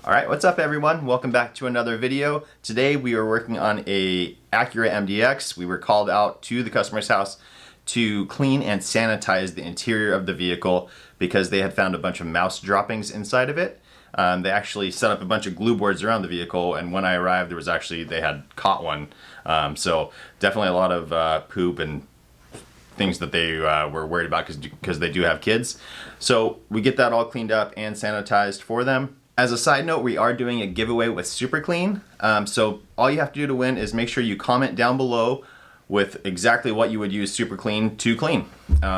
Alright, what's up everyone? Welcome back to another video. Today we are working on a Acura MDX. We were called out to the customer's house to clean and sanitize the interior of the vehicle because they had found a bunch of mouse droppings inside of it. They actually set up a bunch of glue boards around the vehicle, and when I arrived they had caught one. So definitely a lot of poop and things that they were worried about because they do have kids. So we get that all cleaned up and sanitized for them. As a side note, we are doing a giveaway with Super Clean. So all you have to do to win is make sure you comment down below with exactly what you would use Super Clean to clean.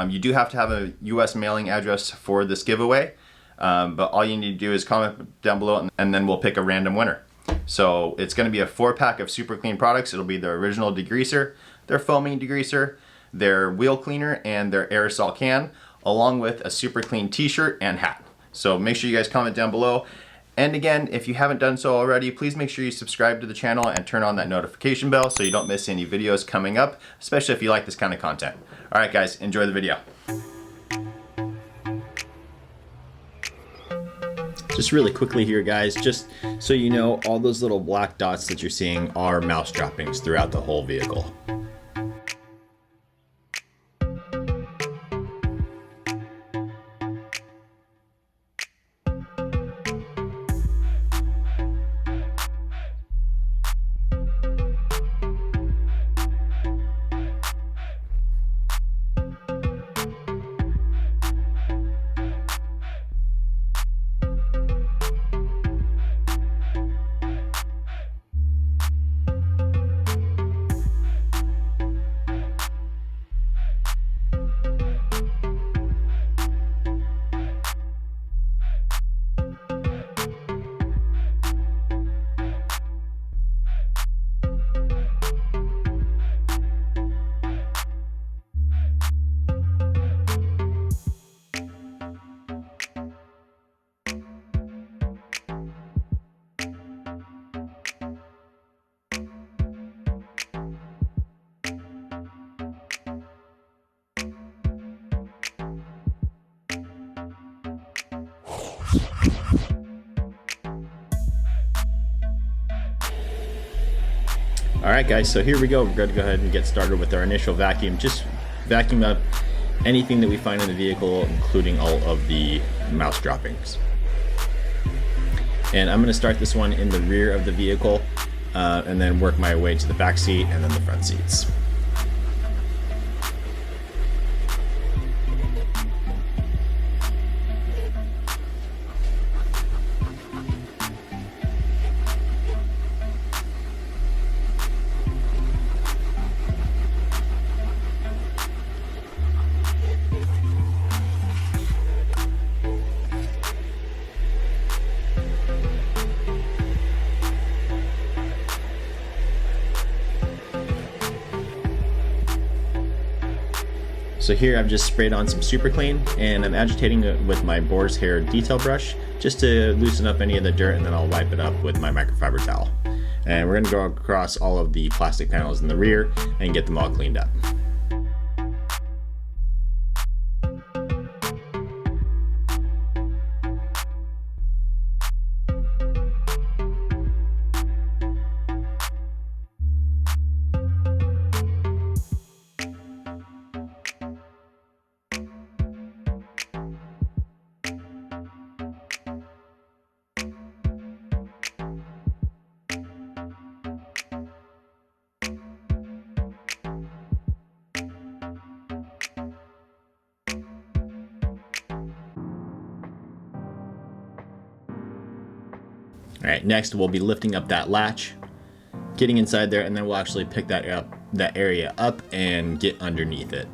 You do have to have a US mailing address for this giveaway, but all you need to do is comment down below and then we'll pick a random winner. So it's going to be a 4-pack of Super Clean products. It'll be their original degreaser, their foaming degreaser, their wheel cleaner, and their aerosol can, along with a Super Clean t-shirt and hat. So make sure you guys comment down below. And again, if you haven't done so already, please make sure you subscribe to the channel and turn on that notification bell so you don't miss any videos coming up, especially if you like this kind of content. All right, guys, enjoy the video. Just really quickly here, guys, just so you know, all those little black dots that you're seeing are mouse droppings throughout the whole vehicle. Alright guys, so here we go. We're going to go ahead and get started with our initial vacuum. Just vacuum up anything that we find in the vehicle, including all of the mouse droppings. And I'm going to start this one in the rear of the vehicle and then work my way to the back seat and then the front seats. So here I've just sprayed on some Super Clean and I'm agitating it with my boar's hair detail brush just to loosen up any of the dirt, and then I'll wipe it up with my microfiber towel. And we're going to go across all of the plastic panels in the rear and get them all cleaned up. Alright, next we'll be lifting up that latch, getting inside there, and then we'll actually pick that area up and get underneath it.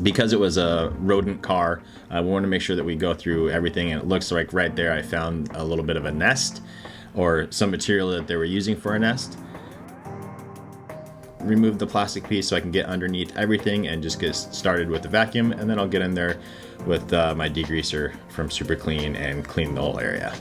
Because it was a rodent car, we want to make sure that we go through everything, and it looks like right there I found a little bit of a nest or some material that they were using for a nest. Remove the plastic piece so I can get underneath everything and just get started with the vacuum, and then I'll get in there with my degreaser from Super Clean and clean the whole area.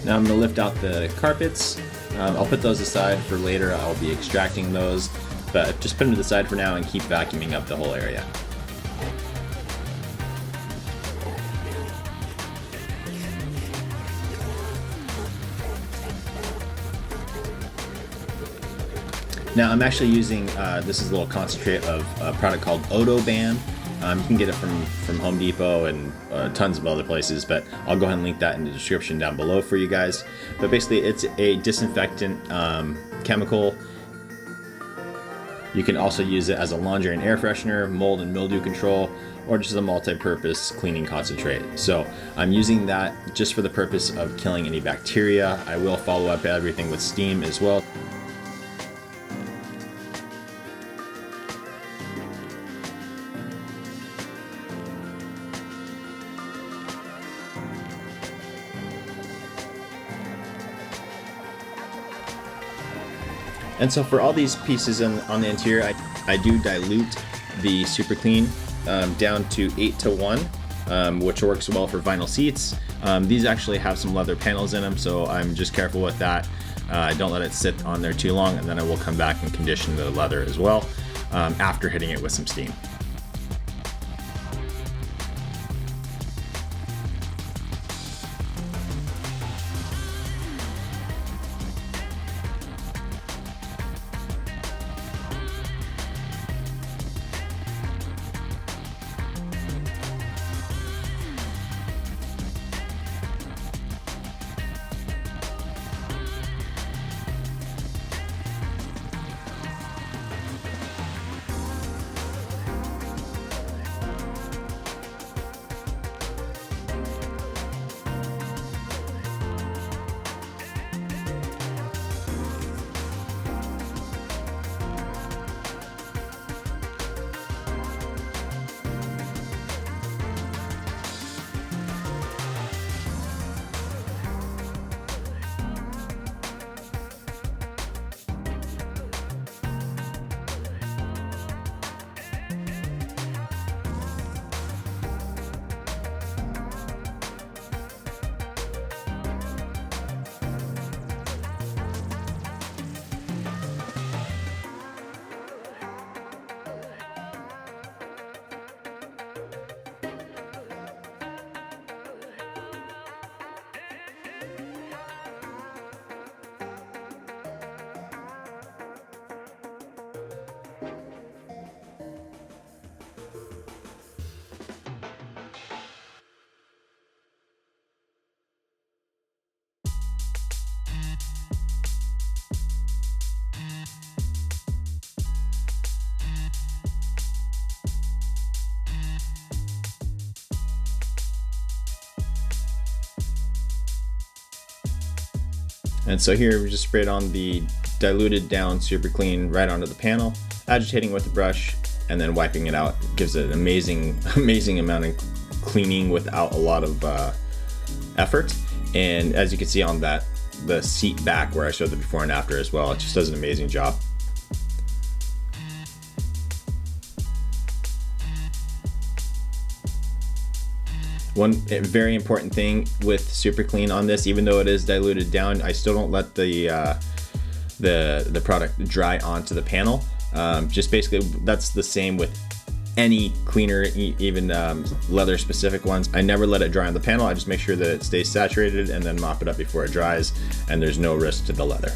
Now I'm going to lift out the carpets. I'll put those aside for later. I'll be extracting those, but just put them to the side for now and keep vacuuming up the whole area. Now I'm actually using, this is a little concentrate of a product called Odoban. You can get it from Home Depot and tons of other places, but I'll go ahead and link that in the description down below for you guys. But basically it's a disinfectant chemical. You can also use it as a laundry and air freshener, mold and mildew control, or just as a multi-purpose cleaning concentrate. So I'm using that just for the purpose of killing any bacteria. I will follow up everything with steam as well. And so for all these pieces on the interior, I do dilute the Super Clean down to 8:1, which works well for vinyl seats. These actually have some leather panels in them, so I'm just careful with that. Don't let it sit on there too long, and then I will come back and condition the leather as well after hitting it with some steam. And so here we just sprayed on the diluted down Super Clean right onto the panel, agitating with the brush and then wiping it out. It gives it an amazing amount of cleaning without a lot of effort. And as you can see on the seat back where I showed the before and after as well, it just does an amazing job. One very important thing with Super Clean on this, even though it is diluted down, I still don't let the product dry onto the panel. Just basically, that's the same with any cleaner, even leather specific ones. I never let it dry on the panel. I just make sure that it stays saturated and then mop it up before it dries, and there's no risk to the leather.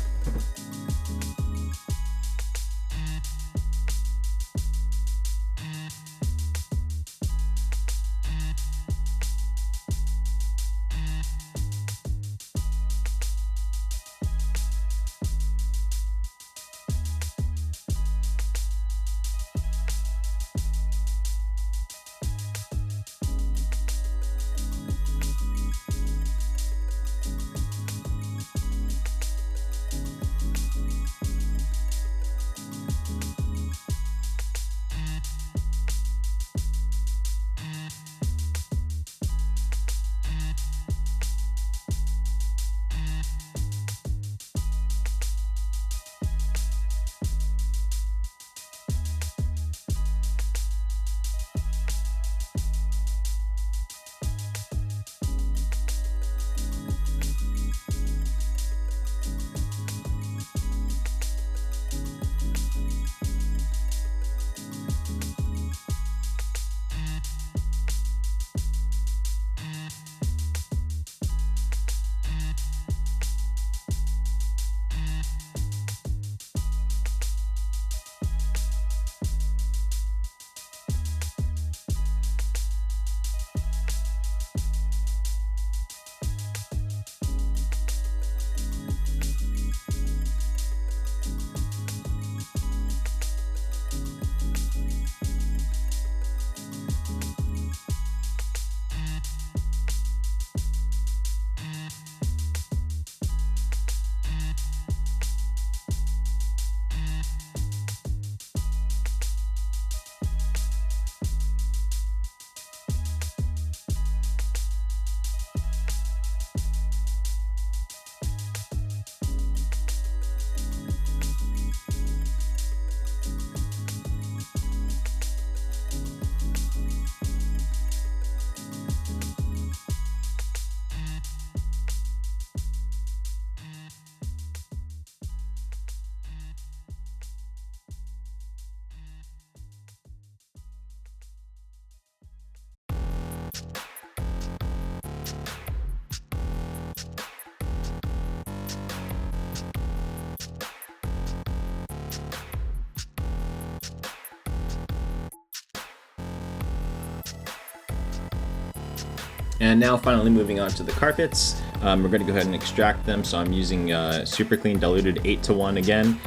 And now finally moving on to the carpets, we're going to go ahead and extract them. So I'm using Super Clean diluted 8:1 again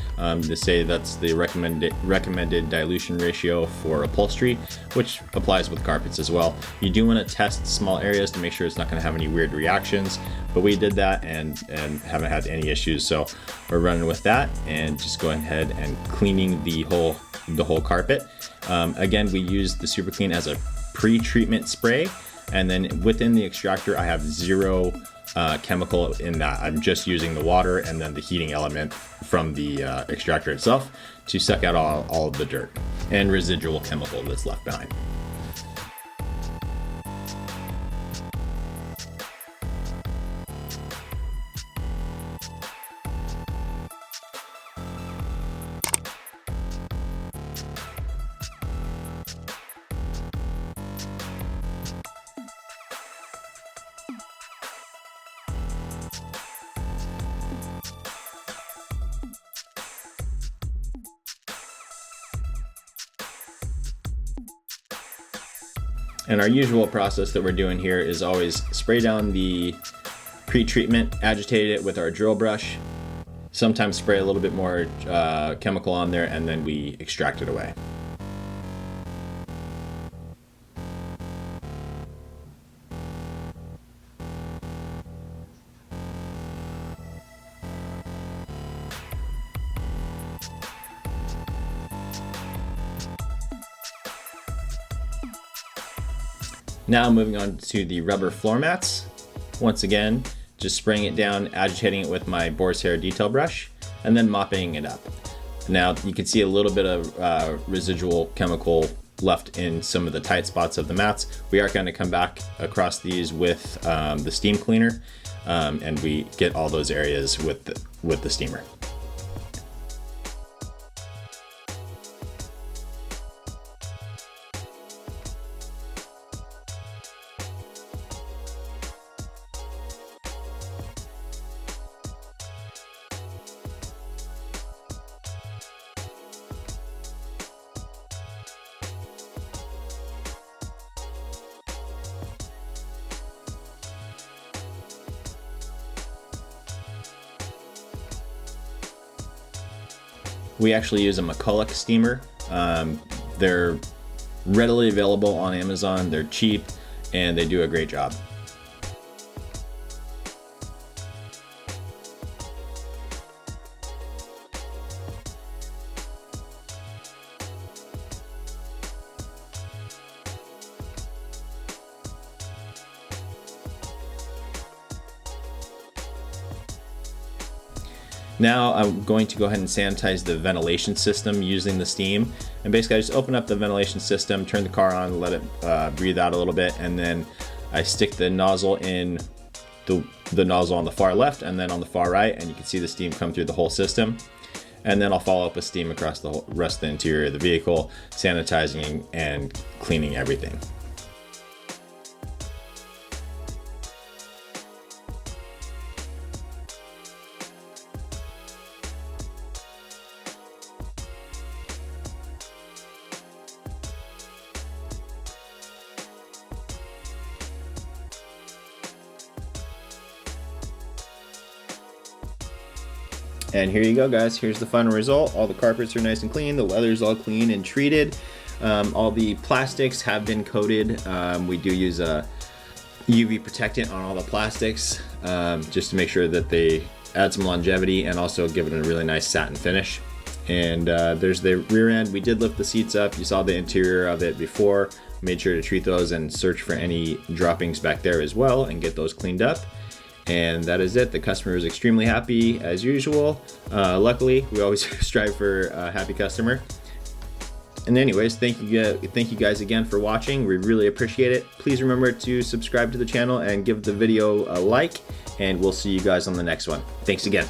to say that's the recommended dilution ratio for upholstery, which applies with carpets as well. You do want to test small areas to make sure it's not going to have any weird reactions, but we did that and haven't had any issues. So we're running with that and just going ahead and cleaning the whole carpet. Again, we use the Super Clean as a pre-treatment spray. And then within the extractor, I have zero chemical in that. I'm just using the water and then the heating element from the extractor itself to suck out all of the dirt and residual chemical that's left behind. And our usual process that we're doing here is always spray down the pre-treatment, agitate it with our drill brush, sometimes spray a little bit more chemical on there, and then we extract it away. Now moving on to the rubber floor mats. Once again, just spraying it down, agitating it with my boar's hair detail brush, and then mopping it up. Now you can see a little bit of residual chemical left in some of the tight spots of the mats. We are going to come back across these with the steam cleaner, and we get all those areas with the steamer. We actually use a McCulloch steamer. They're readily available on Amazon. They're cheap and they do a great job. Now I'm going to go ahead and sanitize the ventilation system using the steam. And basically I just open up the ventilation system, turn the car on, let it breathe out a little bit, and then I stick the nozzle in the nozzle on the far left and then on the far right, and you can see the steam come through the whole system. And then I'll follow up with steam across the whole rest of the interior of the vehicle, sanitizing and cleaning everything. And here you go, guys. Here's the final result. All the carpets are nice and clean. The leather's all clean and treated. All the plastics have been coated. We do use a UV protectant on all the plastics just to make sure that they add some longevity and also give it a really nice satin finish. And there's the rear end. We did lift the seats up. You saw the interior of it before. Made sure to treat those and search for any droppings back there as well and get those cleaned up. And that is it. The customer is extremely happy as usual. Luckily, we always strive for a happy customer. And anyways, thank you guys again for watching. We really appreciate it. Please remember to subscribe to the channel and give the video a like, and we'll see you guys on the next one. Thanks again.